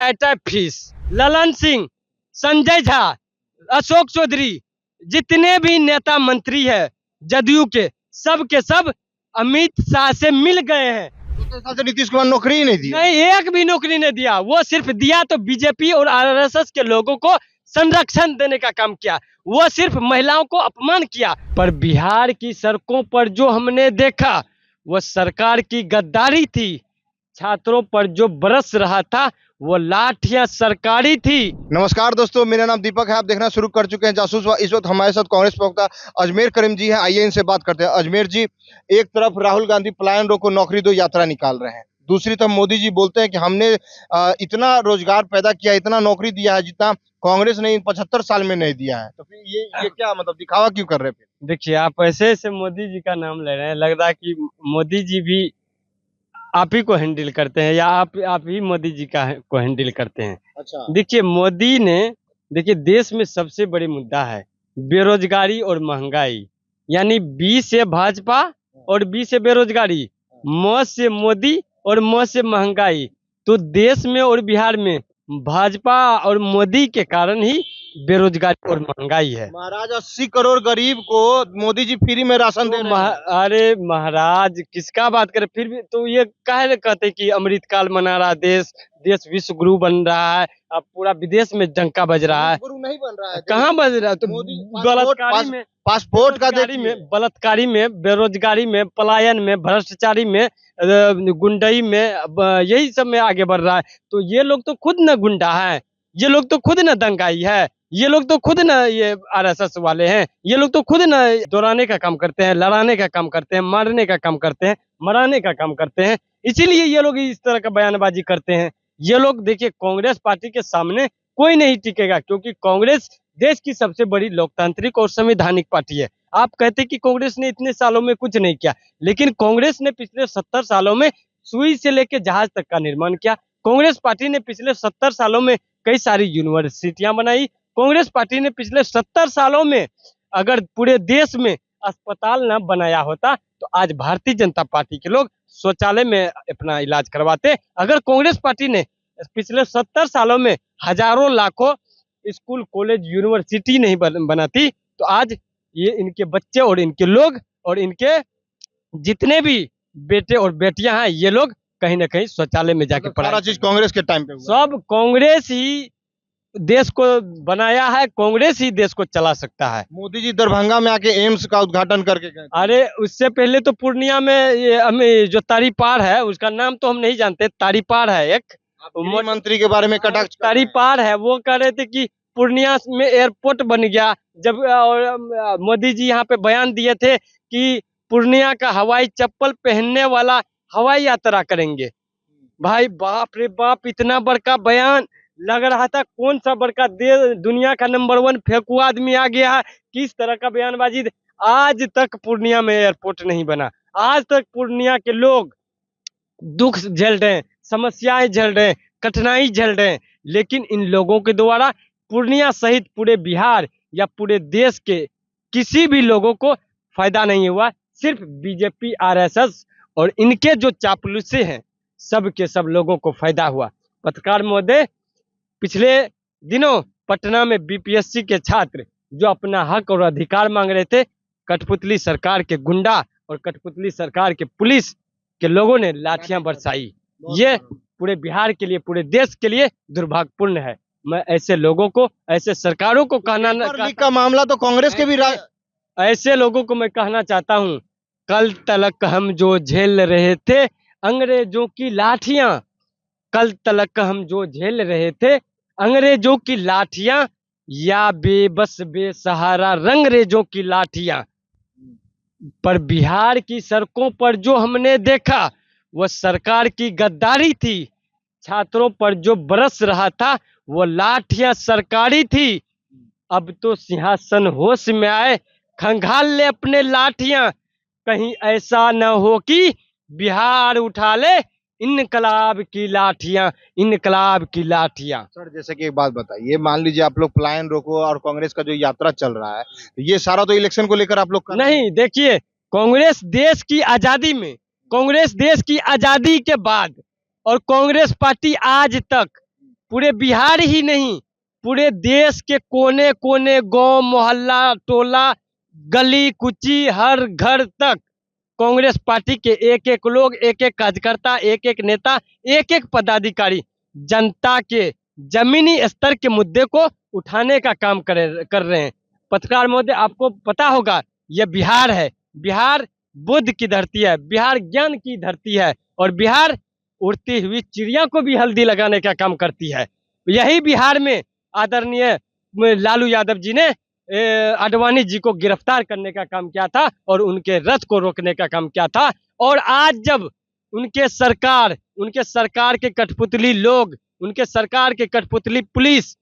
Fees, Lalan Singh, Sanjay Jha, Ashok Chaudhary, जितने भी नेता मंत्री है जदयू के सब अमित शाह से मिल गए हैं। दूसरे साल से नीतीश कुमार नौकरी ही नहीं दी। नहीं, एक भी नौकरी नहीं दिया। वो सिर्फ दिया तो बीजेपी और आरएसएस के लोगों को संरक्षण देने का काम किया। वो सिर्फ महिलाओं को अपमान किया। पर बिहार की सड़कों पर जो हमने देखा वो सरकार की गद्दारी थी। छात्रों पर जो बरस रहा था वो लाठियां सरकारी थी। नमस्कार दोस्तों, मेरा नाम दीपक है। आप देखना शुरू कर चुके हैं जासूस। इस वक्त हमारे साथ कांग्रेस प्रवक्ता अजमेर करीम जी हैं। आइए इनसे बात करते हैं। अजमेर जी, एक तरफ राहुल गांधी पलायन रोको नौकरी दो यात्रा निकाल रहे हैं, दूसरी तरफ मोदी जी बोलते हैं कि हमने इतना रोजगार पैदा किया, इतना नौकरी दिया है जितना कांग्रेस ने इन 75 साल में नहीं दिया है। तो फिर ये क्या मतलब दिखावा क्यों कर रहे हैं? देखिए, आप ऐसे मोदी जी का नाम ले रहे हैं, लग रहा है कि मोदी जी भी आप ही को हैंडल करते हैं या आप ही मोदी जी को हैंडल करते हैं। अच्छा, देखिए, मोदी ने देश में सबसे बड़ी मुद्दा है बेरोजगारी और महंगाई, यानी बी से भाजपा और बी से बेरोजगारी, म से मोदी और म से महंगाई। तो देश में और बिहार में भाजपा और मोदी के कारण ही बेरोजगारी और महंगाई है। महाराज 80 करोड़ गरीब को मोदी जी फ्री में राशन दे रहे हैं। अरे महाराज, किसका बात करें? फिर भी तो ये काहे कहते कि अमृतकाल मना रहा देश विश्व गुरु बन रहा है। अब पूरा विदेश में डंका बज रहा है। गुरु नहीं बन रहा है। कहाँ बज रहा है? तो बलात्कारी में, पासपोर्ट का बलात्कारी में, बेरोजगारी में, पलायन में, भ्रष्टाचारी में, गुंडई में, यही सब में आगे बढ़ रहा है। तो ये लोग तो खुद न गुंडा है, ये लोग तो खुद न दंगाई है, ये लोग तो खुद न ये आरएसएस वाले हैं, ये लोग तो खुद न दौड़ाने का काम करते हैं, लड़ाने का काम करते हैं, मारने का काम करते हैं, मराने का काम करते हैं। इसीलिए ये लोग इस तरह का बयानबाजी करते हैं। ये लोग देखिए, कांग्रेस पार्टी के सामने कोई नहीं टिकेगा, क्योंकि कांग्रेस देश की सबसे बड़ी लोकतांत्रिक और संवैधानिक पार्टी है। आप कहते कि कांग्रेस ने इतने सालों में कुछ नहीं किया, लेकिन कांग्रेस ने पिछले 70 सालों में सुई से लेकर जहाज तक का निर्माण किया। कांग्रेस पार्टी ने पिछले 70 सालों में कई सारी यूनिवर्सिटियां बनाई। कांग्रेस पार्टी ने पिछले 70 सालों में अगर पूरे देश में अस्पताल न बनाया होता तो आज भारतीय जनता पार्टी के लोग शौचालय में अपना इलाज करवाते। अगर कांग्रेस पार्टी ने पिछले 70 सालों में हजारों लाखों स्कूल, कॉलेज, यूनिवर्सिटी नहीं बनाती तो आज ये इनके बच्चे और इनके लोग और इनके जितने भी बेटे और बेटियां हैं, ये लोग कहीं ना कहीं शौचालय में जाके सारा चीज कांग्रेस के टाइम पे हुआ। सब कांग्रेस ही देश को बनाया है, कांग्रेस ही देश को चला सकता है। मोदी जी दरभंगा में आके एम्स का उद्घाटन करके गए। अरे उससे पहले तो पूर्णिया में ये जो तारीपार है, उसका नाम तो हम नहीं जानते, तारीपार है एक मंत्री के बारे में कटाक्ष। तारीपार है, वो कह रहे थे कि पूर्णिया में एयरपोर्ट बन गया। जब मोदी जी यहाँ पे बयान दिए थे कि पूर्णिया का हवाई चप्पल पहनने वाला हवाई यात्रा करेंगे। भाई बाप रे बाप, इतना बड़का बयान, लग रहा था कौन सा बड़का दुनिया का नंबर 1 फेंकू आदमी आ गया है। किस तरह का बयानबाजी। आज तक पूर्णिया में एयरपोर्ट नहीं बना, आज तक पूर्णिया के लोग दुख झेल रहे हैं, समस्याएं झेल रहे हैं, कठिनाई झेल रहे हैं, लेकिन इन लोगों के द्वारा पूर्णिया सहित पूरे बिहार या पूरे देश के किसी भी लोगों को फायदा नहीं हुआ। सिर्फ बीजेपी, आरएसएस और इनके जो चापलूसे हैं, सब के सब लोगों को फायदा हुआ। पत्रकार महोदय, पिछले दिनों पटना में बीपीएससी के छात्र जो अपना हक और अधिकार मांग रहे थे, कठपुतली सरकार के गुंडा और कठपुतली सरकार के पुलिस के लोगों ने लाठियां बरसाई। ये पूरे बिहार के लिए, पूरे देश के लिए दुर्भाग्यपूर्ण है। मैं ऐसे लोगों को, ऐसे सरकारों को का मामला तो कांग्रेस के भी ऐसे लोगों को मैं कहना चाहता हूं, कल तलक हम जो झेल रहे थे अंग्रेजों की लाठियां, कल तलक हम जो झेल रहे थे अंग्रेजों की लाठियां, या बेबस बेसहारा रंगरेजों की लाठियां। पर बिहार की सड़कों पर जो हमने देखा वो सरकार की गद्दारी थी। छात्रों पर जो बरस रहा था वो लाठियां सरकारी थी। अब तो सिंहासन होश में आए, खंगाल ले अपने लाठियां, कहीं ऐसा न हो कि बिहार उठा ले इनकलाब की लाठियां, इनकलाब की लाठियां। सर, जैसे कि एक बात बताइए, मान लीजिए आप लोग पलायन रोको और कांग्रेस का जो यात्रा चल रहा है, ये सारा तो इलेक्शन को लेकर आप लोग नहीं। देखिए, कांग्रेस देश की आजादी में, कांग्रेस देश की आजादी के बाद और कांग्रेस पार्टी आज तक पूरे बिहार ही नहीं, पूरे देश के कोने कोने, गांव मोहल्ला टोला गली कुची हर घर तक कांग्रेस पार्टी के एक एक लोग, एक एक कार्यकर्ता, एक एक नेता, एक एक पदाधिकारी जनता के जमीनी स्तर के मुद्दे को उठाने का काम कर रहे हैं। पत्रकार महोदय, आपको पता होगा यह बिहार है, बिहार बुद्ध की धरती है, बिहार ज्ञान की धरती है, और बिहार उड़ती हुई चिड़िया को भी हल्दी लगाने का काम करती है। यही बिहार में आदरणीय लालू यादव जी ने आडवाणी जी को गिरफ्तार करने का काम किया था और उनके रथ को रोकने का काम किया था। और आज जब उनके सरकार के कठपुतली लोग, उनके सरकार के कठपुतली पुलिस,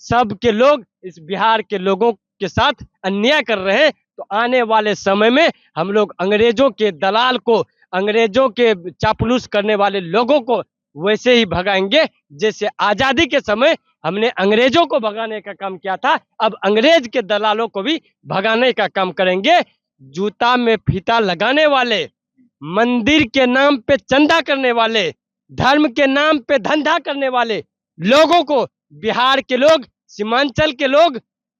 सब के लोग इस बिहार के लोगों के साथ अन्याय कर रहे हैं, तो आने वाले समय में हम लोग अंग्रेजों के दलाल को, अंग्रेजों के चापलूस करने वाले लोगों को वैसे ही भगाएंगे जैसे आजादी के समय हमने अंग्रेजों को भगाने का काम किया था। अब अंग्रेज के दलालों को भी भगाने का काम करेंगे। जूता में फीता लगाने वाले, मंदिर के नाम पे चंदा करने वाले, धर्म के नाम पे धंधा करने वाले लोगों को बिहार के लोग, सीमांचल के लोग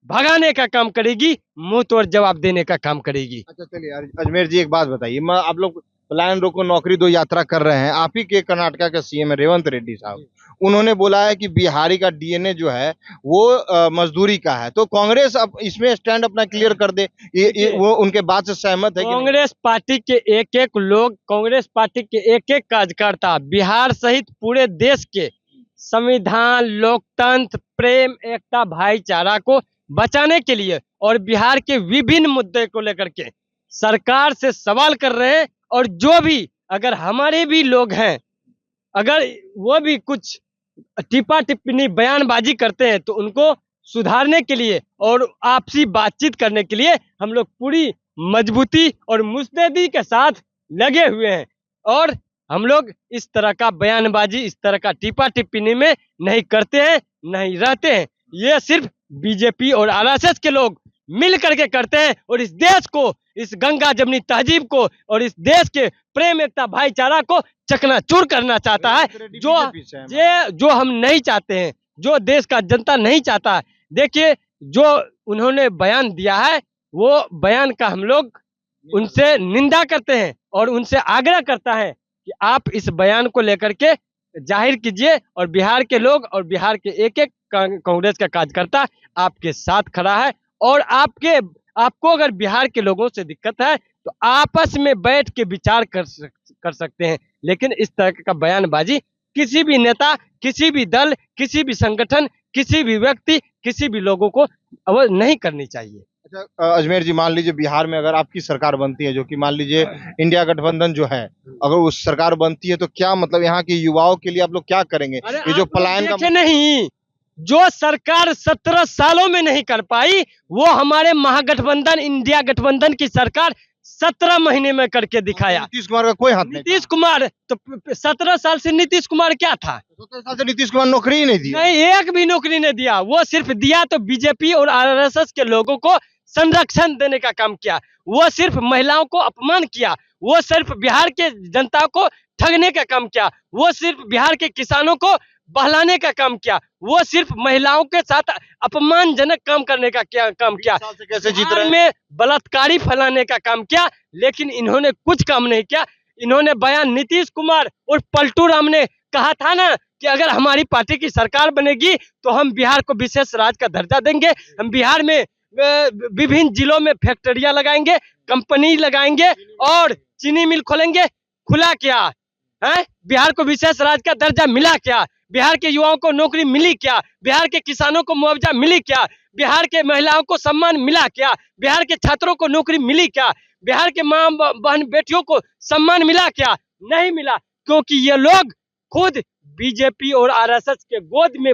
भगाने का काम करेगी, मुंह तोड़ जवाब देने का काम करेगी। अच्छा चलिए अजमेर जी, एक बात बताइए, आप लोग पलायन रोको नौकरी दो यात्रा कर रहे हैं, आप ही के कर्नाटका के सीएम है रेवंत रेड्डी साहब, उन्होंने बोला है कि बिहारी का डीएनए जो है वो मजदूरी का है, तो कांग्रेस अब इसमें स्टैंड अपना क्लियर कर दे, वो उनके बात से सहमत है? कांग्रेस पार्टी के एक एक लोग, कांग्रेस पार्टी के एक एक कार्यकर्ता बिहार सहित पूरे देश के संविधान, लोकतंत्र, प्रेम, एकता, भाईचारा को बचाने के लिए और बिहार के विभिन्न मुद्दे को लेकर के सरकार से सवाल कर रहे हैं। और जो भी अगर हमारे भी लोग हैं, अगर वो भी कुछ टिप्पा टिप्पणी बयानबाजी करते हैं, तो उनको सुधारने के लिए और आपसी बातचीत करने के लिए हम लोग पूरी मजबूती और मुस्तैदी के साथ लगे हुए हैं। और हम लोग इस तरह का बयानबाजी, इस तरह का टिप्पा टिप्पणी में नहीं करते हैं, नहीं रहते हैं। ये सिर्फ बीजेपी और आरएसएस के लोग मिल करके करते हैं और इस देश को, इस गंगा जमनी तहजीब को और इस देश के प्रेम एकता भाईचारा को चकनाचूर करना चाहता है, जो हम नहीं चाहते हैं, जो देश का जनता नहीं चाहता है। देखिए, जो उन्होंने बयान दिया है, वो बयान का हम लोग उनसे निंदा करते हैं और उनसे आग्रह करता है कि आप इस बयान को लेकर के जाहिर कीजिए, और बिहार के लोग और बिहार के एक एक कांग्रेस का कार्यकर्ता आपके साथ खड़ा है। और आपको अगर बिहार के लोगों से दिक्कत है तो आपस में बैठ के विचार कर सकते हैं, लेकिन इस तरह का बयानबाजी किसी भी नेता, किसी भी दल, किसी भी संगठन, किसी भी व्यक्ति, किसी भी लोगों को अब नहीं करनी चाहिए। अच्छा अजमेर जी, मान लीजिए बिहार में अगर आपकी सरकार बनती है, जो कि मान लीजिए इंडिया गठबंधन जो है, अगर उस सरकार बनती है, तो क्या मतलब यहाँ के युवाओं के लिए आप लोग क्या करेंगे? ये जो पलायन का नहीं, जो सरकार 17 सालों में नहीं कर पाई, वो हमारे महागठबंधन इंडिया गठबंधन की सरकार 17 महीने में करके दिखाया। नीतीश कुमार का कोई हाथ नहीं। नीतीश कुमार तो 17 साल से नीतीश कुमार क्या था? 17 साल से नीतीश कुमार नौकरी ही नहीं दी। नहीं, एक भी नौकरी नहीं दिया। वो सिर्फ दिया तो बीजेपी और आरएसएस के लोगों को संरक्षण देने का काम किया, वो सिर्फ महिलाओं को अपमान किया, वो सिर्फ बिहार के जनता को ठगने का काम किया, वो सिर्फ बिहार के किसानों को बहलाने का काम किया, वो सिर्फ महिलाओं के साथ अपमानजनक काम करने का काम किया, कैसे जीत रहे हैं? में बलात्कारी फैलाने का काम किया। लेकिन इन्होंने कुछ काम नहीं किया। इन्होंने बयान, नीतीश कुमार और पलटू राम ने कहा था ना कि अगर हमारी पार्टी की सरकार बनेगी तो हम बिहार को विशेष राज्य का दर्जा देंगे, हम बिहार में विभिन्न जिलों में फैक्ट्रियां लगाएंगे, कंपनी लगाएंगे और चीनी मिल खोलेंगे। खुला क्या है? बिहार को विशेष राज्य का दर्जा मिला क्या? बिहार के युवाओं को नौकरी मिली क्या? बिहार के किसानों को मुआवजा मिली क्या? बिहार के महिलाओं को सम्मान मिला क्या? बिहार के छात्रों को नौकरी मिली क्या? बिहार के माँ बहन बेटियों को सम्मान मिला क्या? नहीं मिला, क्योंकि ये लोग खुद बीजेपी और आरएसएस के गोद में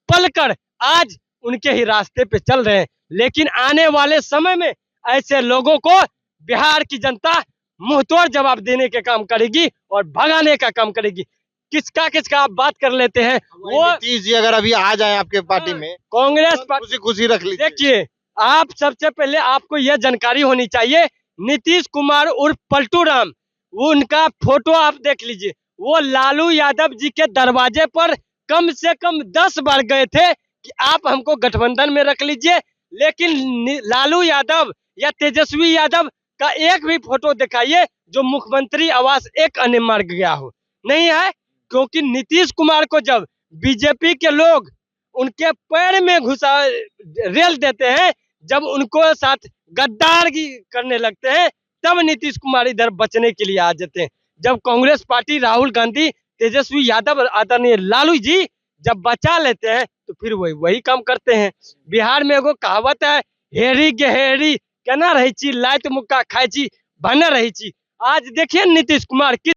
पलकर आज उनके ही रास्ते पे चल रहे हैं। लेकिन आने वाले समय में ऐसे लोगों को बिहार की जनता मुंहतोड़ जवाब देने के काम करेगी और भगाने का काम करेगी। किसका आप बात कर लेते हैं। वो नीतीश जी अगर अभी आ जाए आपके पार्टी में, कांग्रेस पार्टी खुशी रख लीजिए। देखिए, आप सबसे पहले आपको यह जानकारी होनी चाहिए, नीतीश कुमार उर्फ पलटू राम, उनका फोटो आप देख लीजिए। वो लालू यादव जी के दरवाजे पर कम से कम 10 बार गए थे कि आप हमको गठबंधन में रख लीजिए, लेकिन लालू यादव या तेजस्वी यादव का एक भी फोटो दिखाइए जो मुख्यमंत्री आवास एक आने मार्ग गया हो, नहीं है। क्योंकि नीतीश कुमार को जब बीजेपी के लोग उनके पैर में घुसा रेल देते हैं, जब उनको साथ गद्दारी करने लगते हैं, तब नीतीश कुमार इधर बचने के लिए आ जाते हैं। जब कांग्रेस पार्टी, राहुल गांधी, तेजस्वी यादव, आदरणीय लालू जी जब बचा लेते हैं तो फिर वही काम करते हैं। बिहार में एगो कहावत है, हेरी गहेरी केना रही छी, लाइत मुक्का खाई छी बन रही छी। आज देखिए नीतीश कुमार किस